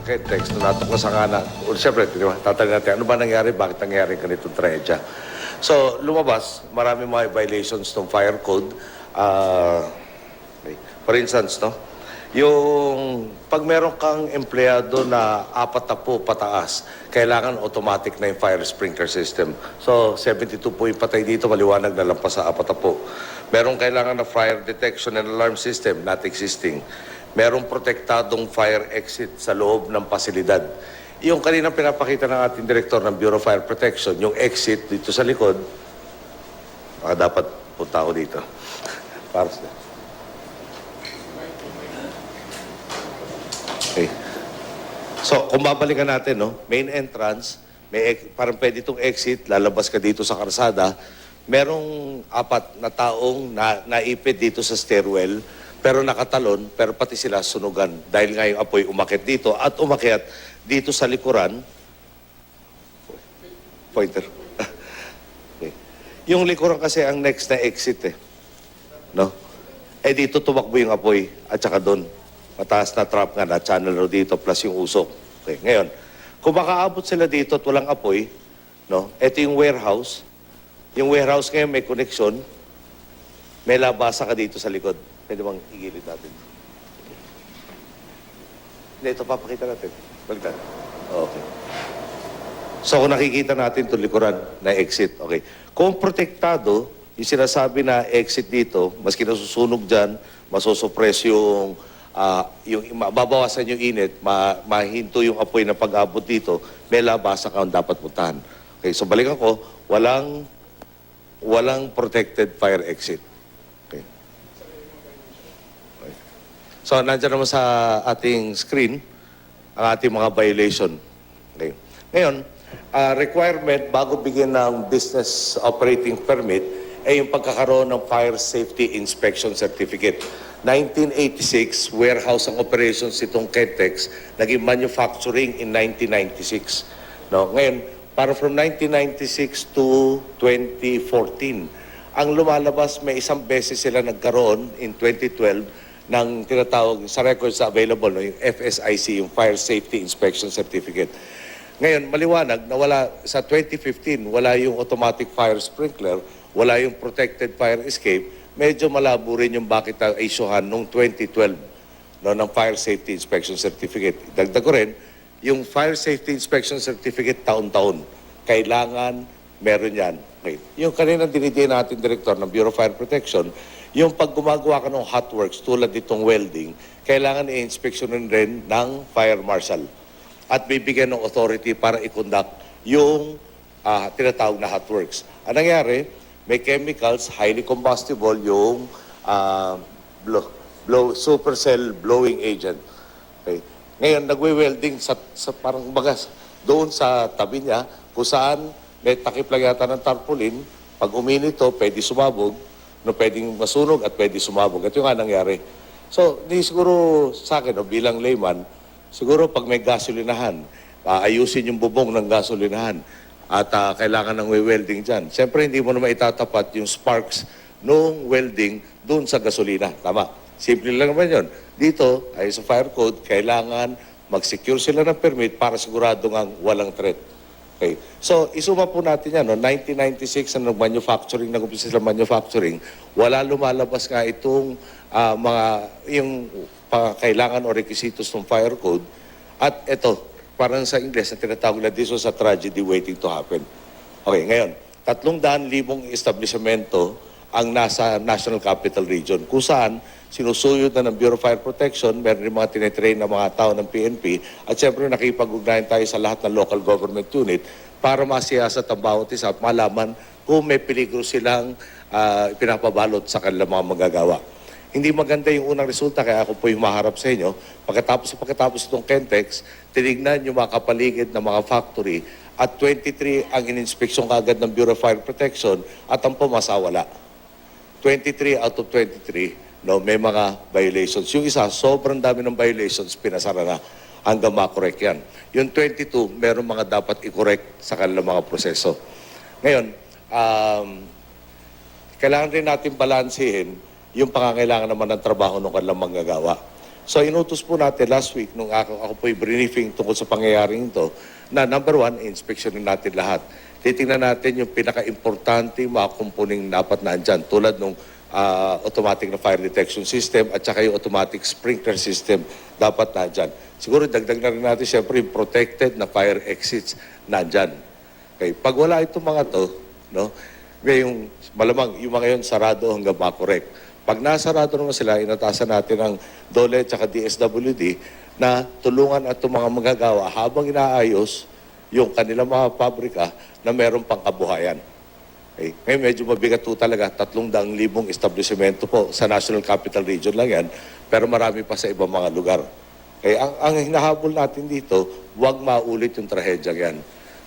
Okay, text na natuklasan nga na. Siyempre, di ba, tatanungin natin, ano ba nangyari? Bakit nangyari ganitong trahedya? So, lumabas, marami mga violations ng fire code. Okay. For instance, no? Yung pag meron kang empleyado na 40 pataas, kailangan automatic na yung fire sprinkler system. So, 72 po yung patay dito, maliwanag na lampas sa 40. Merong kailangan na fire detection and alarm system, not existing. Merong protektadong fire exit sa loob ng pasilidad. Yung kanina pinapakita ng ating direktor ng Bureau of Fire Protection, yung exit dito sa likod, dapat punta ako dito. Para sa... Okay. So, kung babalikan natin, no? Main entrance, parang pwede itong exit, lalabas ka dito sa karsada, merong 4 na taong naipit dito sa stairwell, pero nakatalon, pero pati sila sunugan. Dahil nga yung apoy umakyat dito at umakyat dito sa likuran. Pointer. Okay. Yung likuran kasi ang next na exit eh. No? Eh dito tumakbo yung apoy at saka doon. Mataas na trap nga na channel ro dito plus yung usok. Okay. Ngayon, kung makaabot sila dito at walang apoy, no? Ito yung warehouse. Yung warehouse ngayon may connection. May labasa ka dito sa likod. Pwede bang igilid natin? Hindi, ito papakita natin. Balik natin. Okay. So kung nakikita natin itong likuran na exit, okay. Kung protektado, yung sinasabi na exit dito, maski nasusunog dyan, masusuppress yung mababawasan yung init, mahinto yung apoy na pag-abot dito, may labasa ka ang dapat puntahan. Okay, so balikan ko, walang protected fire exit. So, nandiyan naman sa ating screen ang ating mga violation. Okay. Ngayon, requirement bago bigyan ng business operating permit ay yung pagkakaroon ng Fire Safety Inspection Certificate. 1986, warehouse ang operations itong Kentex, naging manufacturing in 1996. No? Ngayon, para from 1996 to 2014, ang lumalabas may isang beses sila nagkaroon in 2012 ng tinatawag sa records na available, no, yung FSIC, yung Fire Safety Inspection Certificate. Ngayon, maliwanag na wala, sa 2015, wala yung automatic fire sprinkler, wala yung protected fire escape, medyo malabo rin yung bakit na-issuehan noong 2012 no, ng Fire Safety Inspection Certificate. Dagdag ko rin, yung Fire Safety Inspection Certificate taon-taon, kailangan meron yan. Okay. Yung kanina dinidiyan natin direktor ng Bureau of Fire Protection, yung pag gumagawa ka ng hot works tulad ditong welding, kailangan i-inspeksyonin rin ng fire marshal at bibigyan ng authority para i-conduct yung tinatawag na hot works. Ang nangyari, may chemicals, highly combustible, yung supercell blowing agent. Okay. Ngayon, nagwe-welding sa parang bagas doon sa tabi niya kung saan may takip lang yata ng tarpaulin. Pag uminit ito, pwede sumabog, no, pwedeng masunog at pwede sumabog. At yung nga nangyari. So, di siguro sa akin, no, bilang layman, siguro pag may gasolinahan, ayusin yung bubong ng gasolinahan at kailangan ng welding dyan. Siyempre, hindi mo naman itatapat yung sparks nung welding doon sa gasolina. Tama. Simple lang naman yun. Dito, ay sa fire code, kailangan mag-secure sila ng permit para sigurado ngang walang threat. Okay. So, isuma po natin yan. No? 1996 na nag-manufacturing, nag-umpisa sila manufacturing, wala lumalabas nga itong yung kailangan o requisitos ng fire code. At ito, parang sa Ingles, na tinatawag na this was a tragedy waiting to happen. Okay, ngayon, 300,000 establishmento ang nasa National Capital Region, kung saan sinusuyod na ng Bureau of Fire Protection, meron rin mga tinetrain na mga tao ng PNP, at siyempre nakipag-ugnayan tayo sa lahat ng local government unit para masiyasat ang bawat isa at malaman kung may peligro silang pinapabalot sa kanilang mga magagawa. Hindi maganda yung unang resulta, kaya ako po yung maharap sa inyo. Pagkatapos itong Kentex, tinignan yung mga kapaligid ng mga factory at 23 ang ininspeksyon kagad ng Bureau of Fire Protection at ang pumasa wala. 23 out of 23, no, may mga violations. Yung isa, sobrang dami ng violations, pinasara na hanggang makorek yan. Yung 22, meron mga dapat i-correct sa kanilang mga proseso. Ngayon, kailangan rin natin balansehin yung pangangailangan naman ng trabaho ng kanilang manggagawa. So inutos po natin last week, nung ako po'y briefing tungkol sa pangyayaring ito, na number one, inspeksyonin natin lahat. Titingnan natin yung pinaka-importante mga komponeng dapat na andyan, tulad nung automatic na fire detection system at saka yung automatic sprinkler system dapat na andyan. Siguro dagdag na rin natin siyempre yung protected na fire exits na andyan. Okay. Pag wala itong mga to, no, yung malamang yung mga yun sarado hanggang makorek. Pag nasarado naman sila, inatasan natin ang DOLE at saka DSWD na tulungan at mga magagawa habang inaayos yung kanilang mga pabrika na meron pang kabuhayan. Okay. Ngayon medyo mabigat po talaga, 300,000 establishmento po sa National Capital Region lang yan, pero marami pa sa ibang mga lugar. Okay. Ang hinahabol natin dito, huwag maulit yung trahedya yan.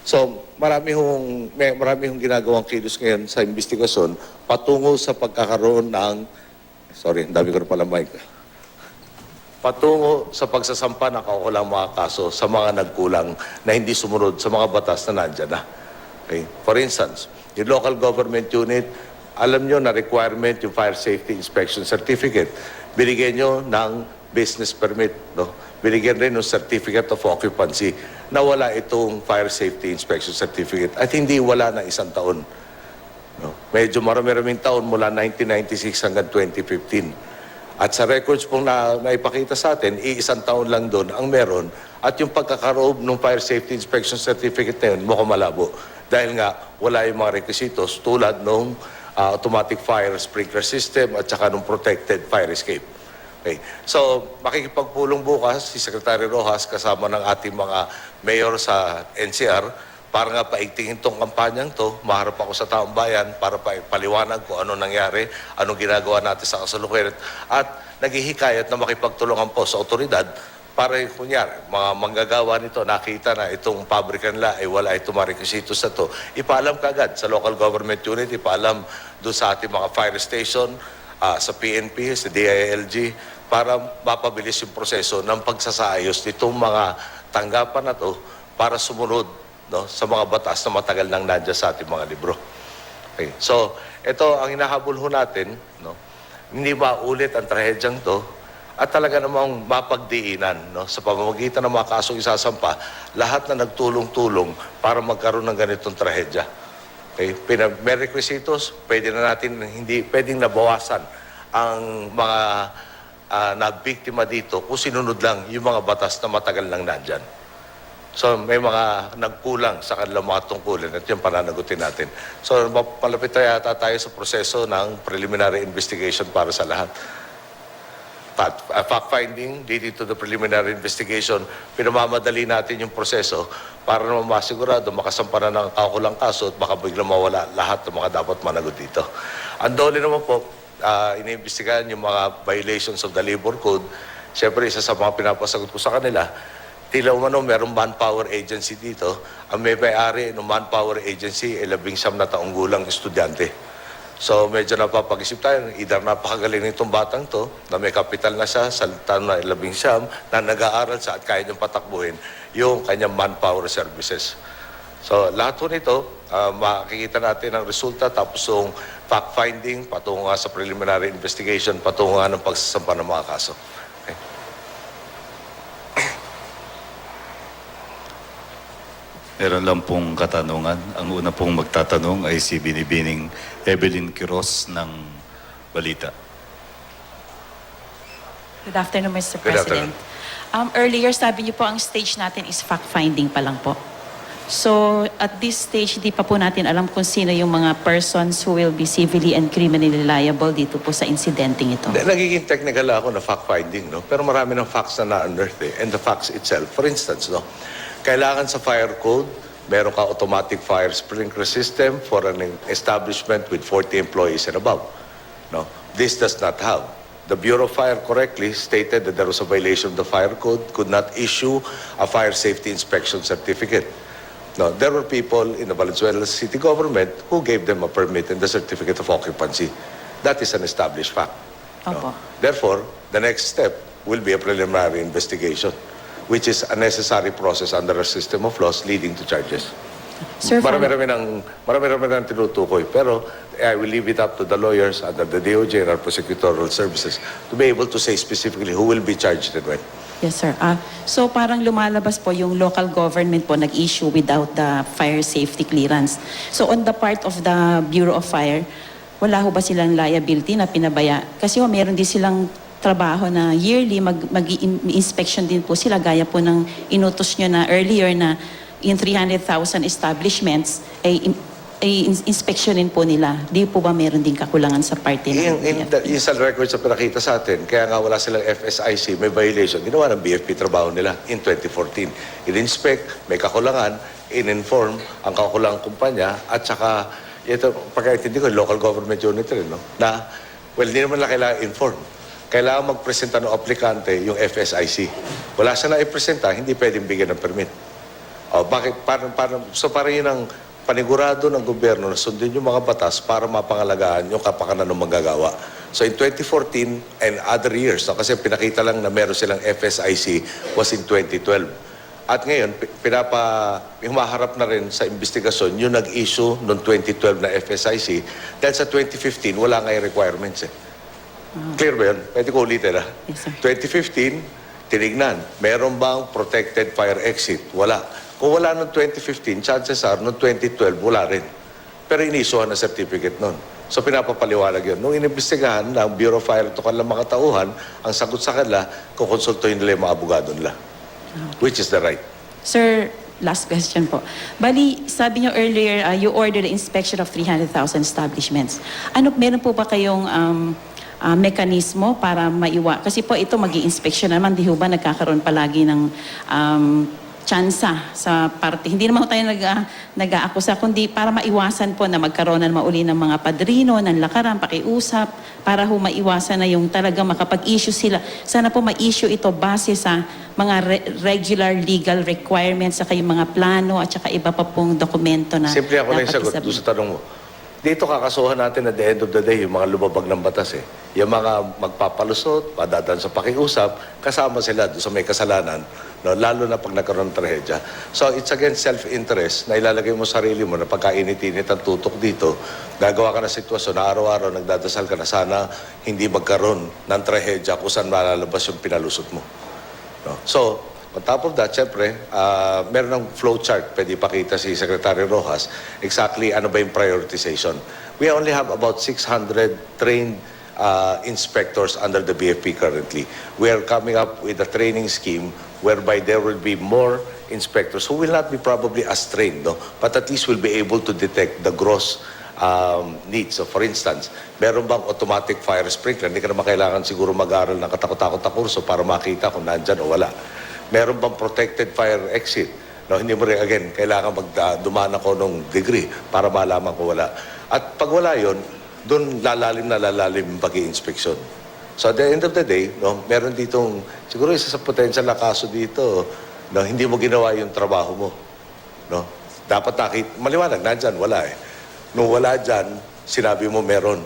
So, marami hong ginagawang kilos ngayon sa investigasyon patungo sa pagkakaroon ng, sorry, dami ko na pala mic. Patungo sa pagsasampa ng kaukulang mga kaso sa mga nagkulang na hindi sumunod sa mga batas na nandyan na. Okay? For instance, yung local government unit, alam nyo na requirement yung fire safety inspection certificate. Binigyan nyo ng business permit. No? Binigyan rin ng certificate of occupancy na wala itong fire safety inspection certificate at hindi wala na 1 taon. No? Medyo marami-raming taon mula 1996 hanggang 2015. At sa records pong naipakita sa atin, 1 taon lang doon ang meron at yung pagkakaroon ng fire safety inspection certificate na yun, mukhang malabo. Dahil nga, wala yung mga requisitos tulad ng automatic fire sprinkler system at saka ng protected fire escape. Okay. So, makikipagpulong bukas si Secretary Rojas kasama ng ating mga mayor sa NCR para nga paigtingin tong kampanyang to, maharap ako sa taong bayan para paliwanag kung ano nangyari, anong ginagawa natin sa kasalukuyan at naghihikayat na makipagtulungan po sa otoridad para kunyari, mga manggagawa nito, nakita na itong pabrika nila ay wala itong mga requisitos na to, ipaalam kaagad sa local government unit, ipaalam doon sa ating mga fire station, sa PNP, sa DILG, para mapabilis yung proseso ng pagsasaayos nitong mga tanggapan na to para sumunod, no, sa mga batas na matagal nang nandiyan sa ating mga libro. Okay. So, ito ang hinahabol ho natin, no, hindi maulit ang trahedyang to at talaga namang mapagdiinan, no, sa pamamagitan ng mga kasong isasampa, lahat na nagtulong-tulong para magkaroon ng ganitong trahedya. Okay? May requisitos, pwede na natin, hindi pwedeng nabawasan ang mga nabiktima dito kung sinunod lang yung mga batas na matagal nang nandyan. So may mga nagkulang sa kanilang mga tungkulin at yung pananagutin natin. So palapit yata tayo sa proseso ng preliminary investigation para sa lahat. Fact-finding leading to the preliminary investigation, pinamamadali natin yung proseso para naman masigurado makasampa na ng kaukulang kaso at baka biglang mawala lahat ng mga dapat managot dito. Ang DOLE naman po, iniimbestigahan yung mga violations of the labor code. Siyempre, isa sa mga pinapasagot ko sa kanila, tila umano merong manpower agency dito. Ang may may-ari ng manpower agency ay 19 na taong gulang estudyante. So medyo napapag-isip tayo, either napakagaling nitong batang to, na may kapital na siya sa taon na 19, na nag-aaral siya at kaya niyang patakbuhin yung kanyang manpower services. So lahat po nito, makikita natin ang resulta tapos yung fact-finding patungo sa preliminary investigation, patungo ng pagsasampa ng mga kaso. Okay. Meron lang pong katanungan. Ang una pong magtatanong ay si Binibining Evelyn Quiroz ng Balita. Good afternoon, Mr. Good President. Earlier, sabi niyo po ang stage natin is fact-finding pa lang po. So, at this stage, di pa po natin alam kung sino yung mga persons who will be civilly and criminally liable dito po sa insidenteng ito. Nagiging technical ako na fact-finding, no? Pero marami ng facts na na-unearth eh. And the facts itself, for instance, no? Kailangan sa fire code, meron ka automatic fire sprinkler system for an establishment with 40 employees and above. No? This does not have. The Bureau of Fire correctly stated that there was a violation of the fire code, could not issue a fire safety inspection certificate. No, there were people in the Valenzuela city government who gave them a permit and the certificate of occupancy. That is an established fact. Opo. Therefore, the next step will be a preliminary investigation, which is a necessary process under our system of laws leading to charges. Sir, marami nang tinutukoy. Pero I will leave it up to the lawyers under the DOJ and our prosecutorial services to be able to say specifically who will be charged and when. Yes, sir. So parang lumalabas po yung local government po nag-issue without the fire safety clearance. So on the part of the Bureau of Fire, wala ho ba silang liability na pinabaya? Kasi ho, meron din silang trabaho na yearly, mag-inspection din po sila, gaya po ng inutos nyo na earlier na in 300,000 establishments, ay inspeksyonin po nila. Di po ba meron din kakulangan sa parte ng Yung sa records na pinakita sa atin, kaya nga wala silang FSIC, may violation. Ginawa ng BFP trabaho nila in 2014. In-inspect, may kakulangan, in-inform ang kakulangang kumpanya, at saka, ito, pagkaintindi ko, local government unit rin, no? Na, well, hindi naman lang kailangan inform. Kailangan magpresenta ng aplikante yung FSIC. Wala siya na ipresenta, hindi pwedeng bigyan ng permit. O, bakit? So parang yun ang panigurado ng gobyerno na sundin yung mga batas para mapangalagaan yung kapakanan ng manggagawa. So in 2014 and other years, no, kasi pinakita lang na meron silang FSIC was in 2012. At ngayon, humaharap na rin sa investigasyon yung nag-issue noong 2012 na FSIC dahil sa 2015, wala nga yung requirements eh. Clear ba yun? Pwede ko ulitin ha? Yes, sir. 2015, tinignan, meron bang protected fire exit? Wala. Kung wala noong 2015, chances are noong 2012, wala rin. Pero inisuhan na certificate noon. So pinapapaliwanag yun. Nung inimbestigahan ng Bureau of Fire at kanilang mga tauhan, ang sagot sa kanila, kukonsultuhin nila yung mga abogado nila. Which is the right. Sir, last question po. Bali, sabi niyo earlier, you ordered the inspection of 300,000 establishments. Meron po ba kayong mekanismo para kasi po ito mag-i-inspection naman, di ho ba nagkakaroon palagi ng tsansa sa parte. Hindi naman tayo nag-aakusa, kundi para maiwasan po na magkaroon na mauli ng mga padrino, ng lakaran, pakiusap, para ho maiwasan na yung talaga makapag-issue sila. Sana po ma-issue ito base sa mga regular legal requirements, saka yung mga plano, at saka iba pa pong dokumento na Simple ako lang dapat sagot doon sa tanong mo. Dito kakasuhan natin at the end of the day yung mga lumabag ng batas eh. Yung mga magpapalusot, padadaan sa pakiusap, kasama sila doon sa may kasalanan, no? Lalo na pag nagkaroon ng trahedya. So it's again self-interest na ilalagay mo sarili mo na pagkainit-init ang tutok dito, gagawa ka ng sitwasyon na araw-araw nagdadasal ka na sana hindi magkaroon ng trahedya kung saan malalabas yung pinalusot mo. No? So, on top of that, syempre, meron ng flowchart, pwede ipakita si Secretary Rojas, exactly ano ba yung prioritization. We only have about 600 trained inspectors under the BFP currently. We are coming up with a training scheme whereby there will be more inspectors who will not be probably as trained, no? But at least will be able to detect the gross needs. So for instance, meron bang automatic fire sprinkler? Hindi ka naman kailangan siguro mag-aral ng katakot-takot na kurso para makita kung nandyan o wala. Meron bang protected fire exit? No, hindi mo rin, again, kailangan dumaan ako ng degree para malaman ko wala. At pag wala yun, doon lalalim yung pag-i-inspeksyon. So at the end of the day, no, meron ditong, siguro isa sa potential na kaso dito, no, hindi mo ginawa yung trabaho mo. No? Dapat maliwanag, nandyan, wala eh. Nung wala dyan, sinabi mo meron.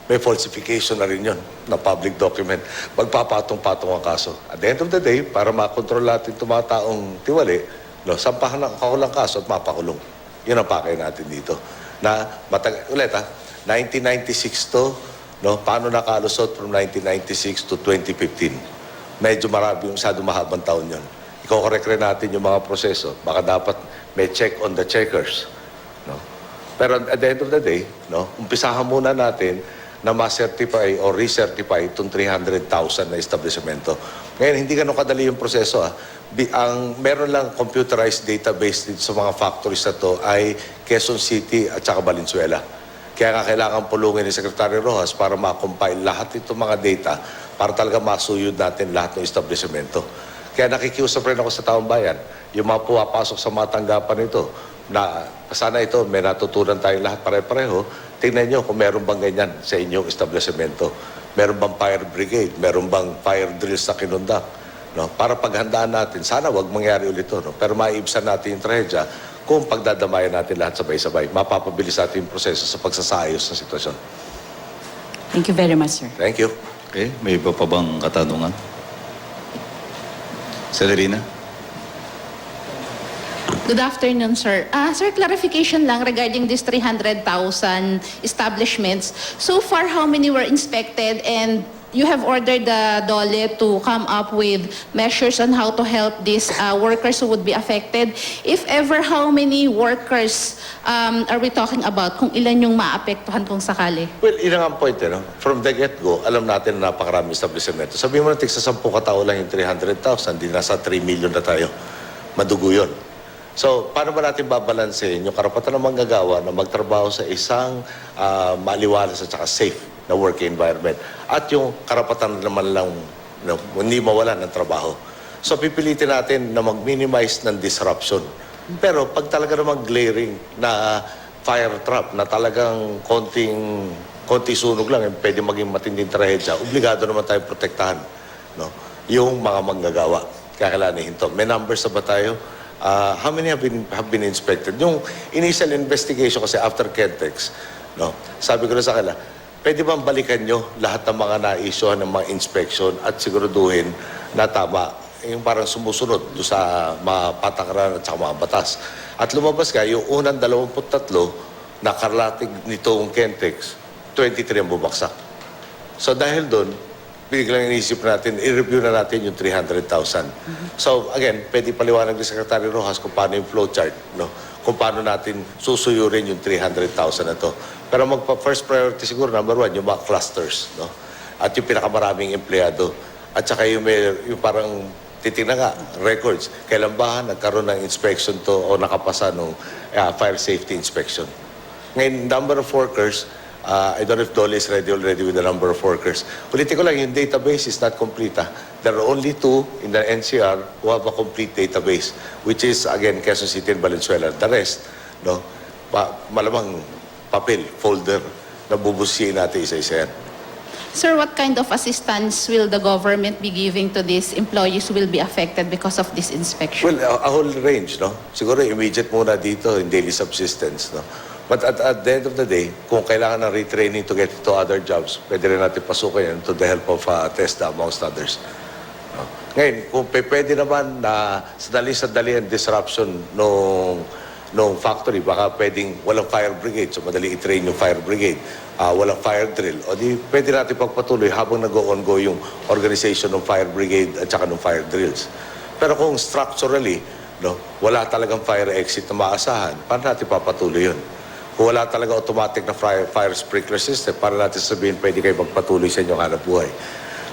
May falsification na rin yun na public document. Magpapatong-patong ang kaso. At the end of the day, para makontrol natin itong mga taong tiwali, no, sampahan ng kakulang kaso at mapakulong. Yun ang pakay natin dito. Na, ulit 1996 to, no, paano nakalusot from 1996 to 2015? Medyo marami yung mahabang taon yun. Iko-correct rin natin yung mga proseso. Baka dapat may check on the checkers. No? Pero at the end of the day, no, umpisahan muna natin na ma-certify o recertify itong 300,000 na establishmento. Ngayon, hindi ganun kadali yung proseso. Meron lang computerized database dito sa mga factories na to ay Quezon City at saka Valenzuela. Kaya nga kailangan pulungin ni Secretary Rojas para ma-compile lahat itong mga data para talaga masuyod natin lahat ng establishmento. Kaya nakikiusap rin ako sa taong bayan, yung mga pumapasok sa mga tanggapan ito, na sana ito, may natutunan tayong lahat pare-pareho, tingnan nyo kung meron bang ganyan sa inyong establishmento. Meron bang fire brigade? Meron bang fire drills na kinundak? No? Para paghandaan natin, sana wag mangyari ulit ito. No? Pero maiibsan natin yung trahedya kung pagdadamayan natin lahat sabay-sabay. Mapapabilis natin yung proseso sa pagsasayos ng sitwasyon. Thank you very much, sir. Thank you. Okay, may iba pa bang katanungan? Celerina? Good afternoon, sir. Sir, clarification lang regarding this 300,000 establishments. So far, how many were inspected, and you have ordered the DOLE to come up with measures on how to help these workers who would be affected? If ever, how many workers are we talking about? Kung ilan yung maapektuhan kung sakali? Well, yun ang point, no? From the get-go, alam natin na napakarami establishment. Sabihin mo na, tig sa 10 katao lang yung 300,000, di nasa 3 million na tayo. Madugo yun. So, paano ba natin babalansehin yung karapatan ng manggagawa na magtrabaho sa isang maliwalas at saka safe na work environment at yung karapatan naman lang na hindi mawalan ng trabaho. So, pipilitin natin na mag-minimize ng disruption. Pero pag talaga namang glaring na fire trap na talagang konti sunog lang, pwede maging matinding trahedya, obligado naman tayo protektahan, no? Yung mga manggagawa. Kakalaanihin to. May numbers na ba tayo? How many have been inspected? Yung initial investigation kasi after Kentex, no? Sabi ko na sa kanila, pwede bang balikan nyo lahat ng mga na-issuehan ng mga inspection at siguraduhin na tama yung parang sumusunod doon sa mga patakaran at saka mga batas. At lumabas ka, yung unang 23 na karlatig nitong Kentex, 23 ang bumagsak. So dahil doon, biglang inisip natin, i-review na natin yung 300,000. So again, pwede paliwanag ni Secretary Rojas kung paano yung flowchart, no? Kung paano natin susuyurin yung 300,000 na to. Pero first priority siguro, number 1, yung mga clusters, no? At yung pinakamaraming empleyado. At saka yung parang titingnan nga, records. Kailan ba nagkaroon ng inspection to o nakapasa ng fire safety inspection? Ngayon, number of workers, I don't know if DOLE is ready already with the number of workers. Ulitin ko lang, yung database is not complete. There are only 2 in the NCR who have a complete database, which is, again, Quezon City and Valenzuela. The rest, no, malamang papel, folder, na bubusiin natin isa-isa yan. Sir, what kind of assistance will the government be giving to these employees who will be affected because of this inspection? Well, a whole range, no? Siguro immediate muna dito in daily subsistence, no? But at the end of the day, kung kailangan ng retraining to get to other jobs, pwede rin natin pasukin yan to the help of TESDA amongst others. No? Ngayon, kung pwede naman na sadali-sadali ang disruption nung factory, baka pwedeng walang fire brigade, so madali i-train yung fire brigade, walang fire drill, o di pwede natin pagpatuloy habang nag-go-on-go yung organization ng fire brigade at saka ng fire drills. Pero kung structurally, no, wala talagang fire exit na maasahan, paano natin papatuloy yun? Kung wala talaga automatic na fire sprinkler system, para natin sabihin, pwede kayo magpatuloy sa inyong hanap buhay.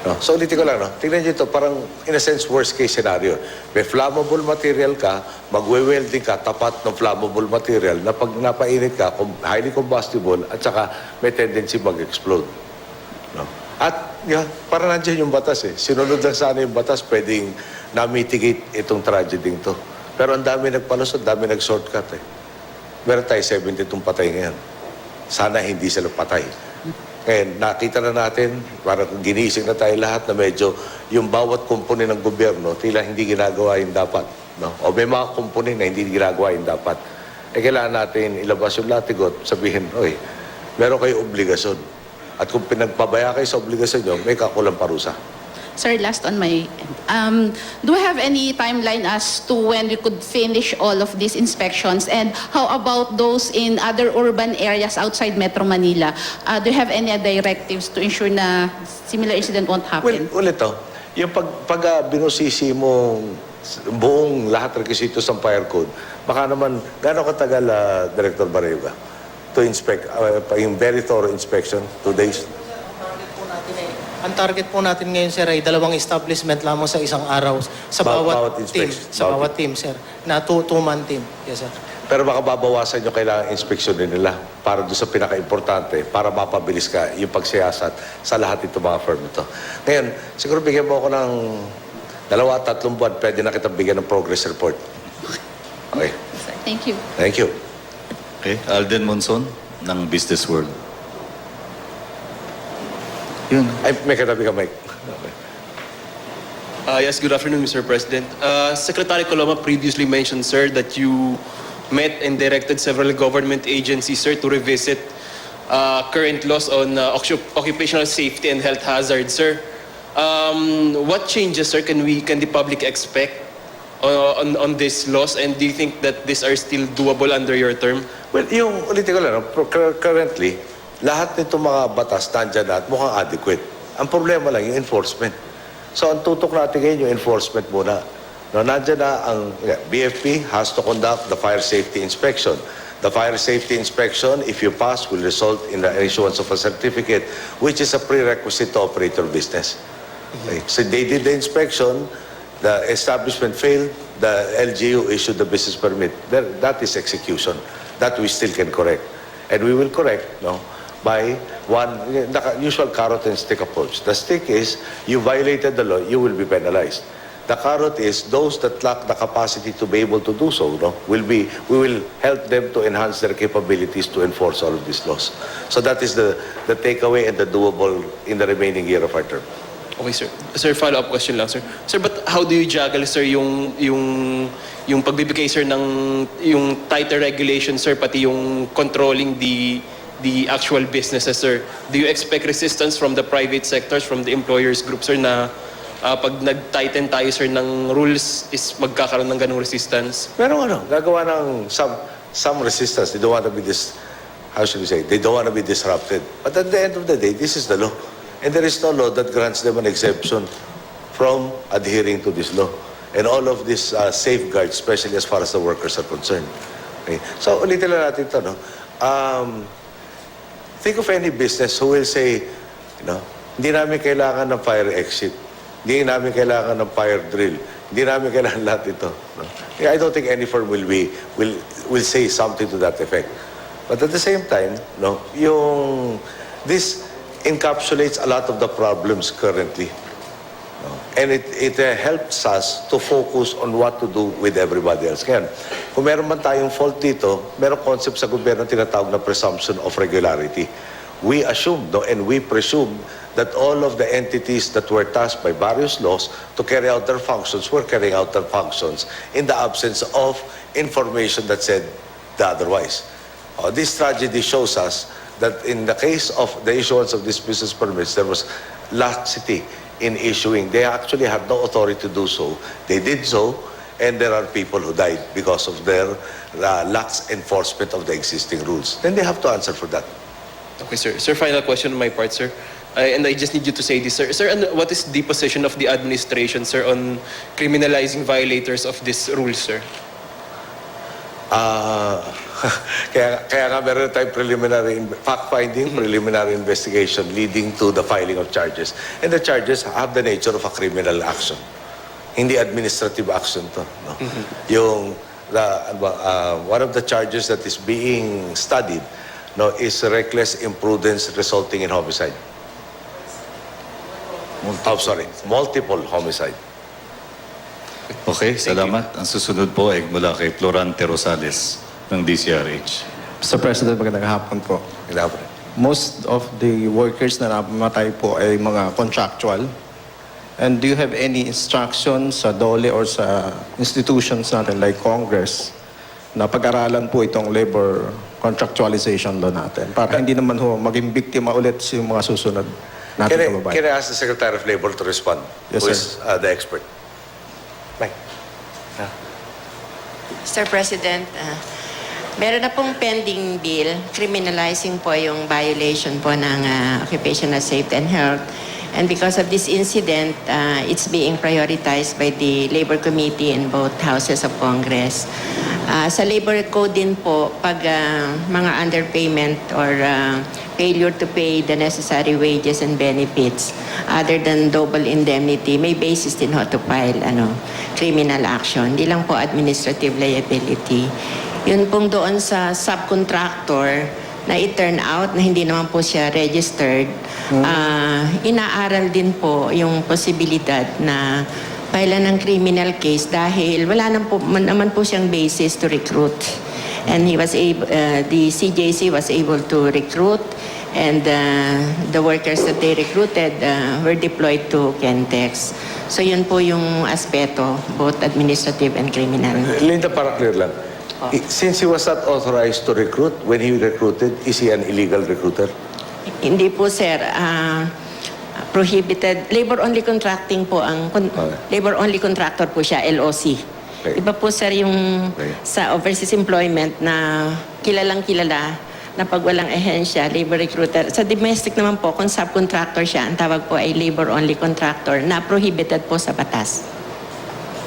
No? So ulitin ko lang, no? Tingnan nyo ito, parang in a sense, worst case scenario. May flammable material ka, magwe-welding ka, tapat ng flammable material, na pag napainit ka, highly combustible, at saka may tendency mag-explode. No? At parang nandiyan yung batas eh. Sinunod lang sana yung batas, pwedeng na-mitigate itong tragedy to. Pero ang dami nagpalusot, dami nag-shortcut eh. Meron tayo 72 patay ngayon. Sana hindi sila patay. Ngayon, nakita na natin, parang ginising na tayo lahat na medyo yung bawat kumpuni ng gobyerno, tila hindi ginagawa yung dapat. No? O may mga kumpuni na hindi ginagawa yung dapat. Kailangan natin ilabas yung latigot, sabihin, oy, meron kayo obligasyon. At kung pinagpabaya kayo sa obligasyon nyo, may kakulang parusa. Sir, last on my end. Do we have any timeline as to when we could finish all of these inspections? And how about those in other urban areas outside Metro Manila? Do you have any directives to ensure na similar incident won't happen? Well, ulit yung pag binusisi mo buong lahat requisitos ng fire code, baka naman, gano'ng katagal, Director Barayuga, to inspect, yung very thorough inspection, 2 days? Ang target po natin ngayon, sir, ay 2 establishment lamang sa isang araw sa bawat team. inspection. Sa bawat team, sir. Na 2-man team. Yes, sir. Pero baka babawasan nyo kailangan inspeksyon din nila para doon sa pinaka-importante, para mapabilis ka yung pagsiyasat sa lahat itong mga firm ito. Ngayon, siguro bigyan mo ako ng 2-3 buwan, pwede na kita bigyan ng progress report. Okay. Thank you. Thank you. Okay, Alden Monson ng Business World. Yun. Ay, may katabi ka, Mike. Okay. Yes, good afternoon, Mr. President. Secretary Coloma previously mentioned, sir, that you met and directed several government agencies, sir, to revisit current laws on occupational safety and health hazards, sir. What changes, sir, can the public expect on these laws? And do you think that these are still doable under your term? Well, yung ulitin ko lang, currently, lahat nito mga batas nandyan na at mukhang adequate. Ang problema lang yung enforcement. So, ang tutok natin ngayon yung enforcement muna. No, nandyan na ang BFP has to conduct the fire safety inspection. The fire safety inspection, if you pass, will result in the issuance of a certificate, which is a prerequisite to operate your business. Okay. So they did the inspection, the establishment failed, the LGU issued the business permit. That is execution. That we still can correct. And we will correct, no, by one, the usual carrot and stick approach. The stick is, you violated the law, you will be penalized. The carrot is those that lack the capacity to be able to do so, no, we will help them to enhance their capabilities to enforce all of these laws. So that is the takeaway and the doable in the remaining year of our term. Okay, sir. Sir, follow-up question lang, sir. Sir, but how do you juggle, sir, yung pagbibigay, sir, ng yung tighter regulations, sir, pati yung controlling the actual businesses, sir? Do you expect resistance from the private sectors, from the employers group, sir, na pag nag-tighten tayo, sir, ng rules, is magkakaroon ng ganong resistance? Pero gagawa ng some resistance. They don't want to be how should we say? They don't want to be disrupted. But at the end of the day, this is the law. And there is no law that grants them an exemption from adhering to this law. And all of these safeguards, especially as far as the workers are concerned. Okay? So, ulitin lang natin ito, no? Think of any business who will say, hindi namin kailangan ng fire exit. Hindi namin kailangan ng fire drill. Hindi namin kailangan lahat ito. No? I don't think any firm will say something to that effect. But at the same time, no, this encapsulates a lot of the problems currently. No? And it helps us to focus on what to do with everybody else. Kaya, kung meron man tayong fault dito, meron concept sa gobyerno tinatawag na presumption of regularity. We assume, no, and we presume that all of the entities that were tasked by various laws to carry out their functions were carrying out their functions in the absence of information that said the otherwise. This tragedy shows us that in the case of the issuance of these business permits, there was laxity in issuing. They actually had no authority to do so. They did so, and there are people who died because of their lax enforcement of the existing rules. Then they have to answer for that. Okay, sir. Sir, final question on my part, sir. And I just need you to say this, sir. Sir, what is the position of the administration, sir, on criminalizing violators of these rules, sir? Kaya nga meron tayong preliminary fact-finding, preliminary investigation leading to the filing of charges. And the charges have the nature of a criminal action. Hindi administrative action to. No? One of the charges that is being studied, no, is reckless imprudence resulting in homicide. Multiple homicide. Okay, salamat. Ang susunod po ay mula kay Florante Rosales ng DCRH. Mr. President, magandang hapon po. Most of the workers na namatay po ay mga contractual. And do you have any instructions sa DOLE or sa institutions natin like Congress na pag-aralan po itong labor contractualization law natin para hindi naman ho maging biktima ulit yung mga susunod natin kababayan? Can I ask the Secretary of Labor to respond? Yes, who sir. is the expert? Mike. Mr. President, meron na pong pending bill criminalizing po yung violation po ng occupational safety and health. And because of this incident, it's being prioritized by the Labor Committee in both houses of Congress. Sa Labor Code din po, pag mga underpayment or failure to pay the necessary wages and benefits other than double indemnity, may basis din ho to file criminal action. Hindi lang po administrative liability. Yun pong doon sa subcontractor na i-turn out na hindi naman po siya registered, inaaral din po yung posibilidad na filean ng criminal case dahil wala naman po siyang basis to recruit. And he was able, the CJC was able to recruit, and the workers that they recruited were deployed to Kentex. So yun po yung aspeto, both administrative and criminal. Linda, para clear lang. Since he was not authorized to recruit, when he recruited, is he an illegal recruiter? Hindi po, sir. Prohibited. Labor-only contracting po ang... Labor-only contractor po siya, LOC. Okay. Iba po sir yung Okay. sa overseas employment na kilalang kilala na pag walang ehensya, labor recruiter. Sa domestic naman po, kung subcontractor siya, ang tawag po ay labor-only contractor na prohibited po sa batas.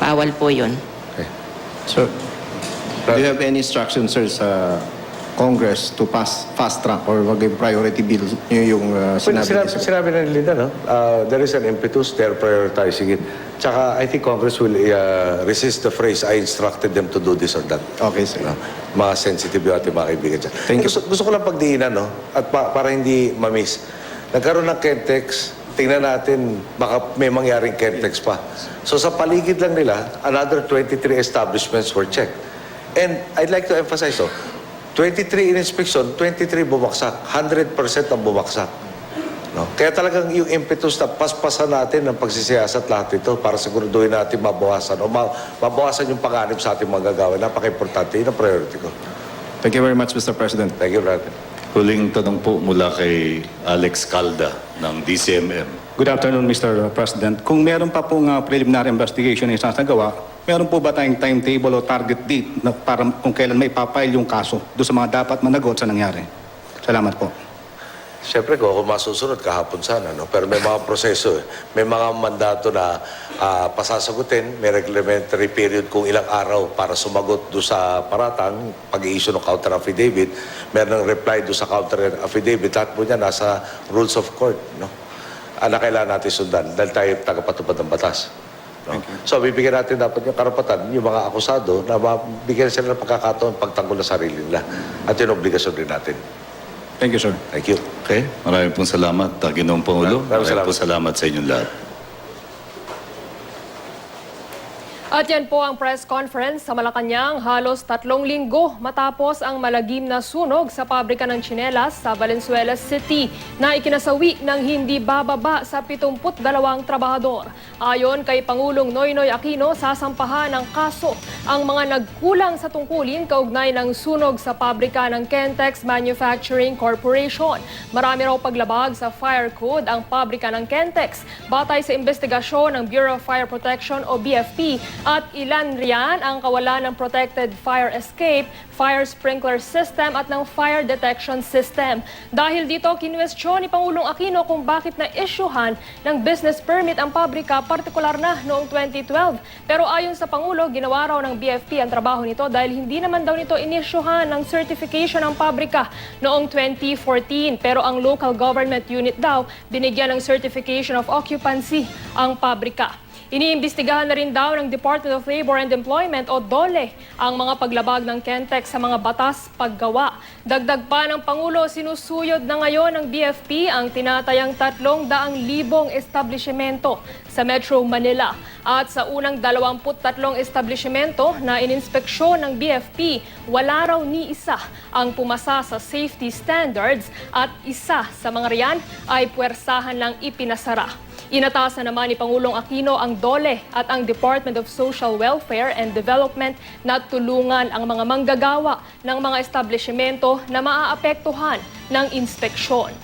Bawal po yun. Okay. So, do you have any instructions, sir, sa Congress to pass fast track or maging priority bill nyo yung Sinabi na nila, no? There is an impetus, they're prioritizing it. Tsaka, I think Congress will resist the phrase, I instructed them to do this or that. Okay, sir. No? Mga sensitive yung ating mga kaibigan dyan. Thank you. Gusto ko lang pagdiinan, no? At para hindi mamiss. Nagkaroon ng Kentex, tingnan natin, baka may mangyaring Kentex pa. So sa paligid lang nila, another 23 establishments were checked. And I'd like to emphasize, 23 in inspection, 23 bumagsak. 100% ang bumagsak. No? Kaya talagang yung impetus na paspasan natin ng pagsisiyasat lahat ito para siguraduhin natin mabawasan o mabawasan yung panganib sa ating mga gagawin. Napaka-importante. Yun ang priority ko. Thank you very much, Mr. President. Thank you, Brother. Huling tanong po mula kay Alex Calda ng DCMM. Good afternoon, Mr. President. Kung meron pa pong preliminary investigation na isasagawa, meron po ba tayong timetable o target date na para kung kailan may papile yung kaso doon sa mga dapat managot sa nangyari? Salamat po. Siyempre ko, kung masusunod, kahapon sana, no? Pero may mga proseso, may mga mandato na pasasagutin, may reglementary period kung ilang araw para sumagot doon sa paratang, pag-i-issue ng counter affidavit, meron ng reply doon sa counter affidavit, lahat po niya nasa rules of court, no? Na kailangan natin sundan dahil tayo tagapatupad ng batas. No? So, bibigyan natin dapat yung karapatan, yung mga akusado, na mabigyan sila ng pagkakataon pagtanggol na sarili nila. At yun, obligasyon din natin. Thank you, sir. Thank you. Okay? Maraming pong salamat, Ginoong Pangulo. Maraming Maraming pong salamat sa inyong lahat. At yan po ang press conference sa Malacanang halos 3 linggo matapos ang malagim na sunog sa pabrika ng tsinelas sa Valenzuela City na ikinasawi ng hindi bababa sa 72 trabahador. Ayon kay Pangulong Noynoy Aquino, sasampahan ng kaso ang mga nagkulang sa tungkulin kaugnay ng sunog sa pabrika ng Kentex Manufacturing Corporation. Marami raw paglabag sa fire code ang pabrika ng Kentex. Batay sa investigasyon ng Bureau of Fire Protection o BFP, at ilan riyan ang kawalan ng protected fire escape, fire sprinkler system at ng fire detection system. Dahil dito, kinwestiyon ni Pangulong Aquino kung bakit na-issuehan ng business permit ang pabrika, partikular na noong 2012. Pero ayon sa Pangulo, ginawa raw ng BFP ang trabaho nito dahil hindi naman daw nito in-issuehan ng certification ang pabrika noong 2014. Pero ang local government unit daw, binigyan ng certification of occupancy ang pabrika. Iniimbestigahan na rin daw ng Department of Labor and Employment o DOLE ang mga paglabag ng Kentex sa mga batas paggawa. Dagdag pa ng Pangulo, sinusuyod na ngayon ng BFP ang tinatayang 300,000 establishmento sa Metro Manila. At sa unang 23 establishmento na ininspeksyon ng BFP, wala raw ni isa ang pumasa sa safety standards at isa sa mga riyan ay puwersahan lang ipinasara. Inatasan naman ni Pangulong Aquino ang DOLE at ang Department of Social Welfare and Development na tulungan ang mga manggagawa ng mga establishmento na maaapektuhan ng inspeksyon.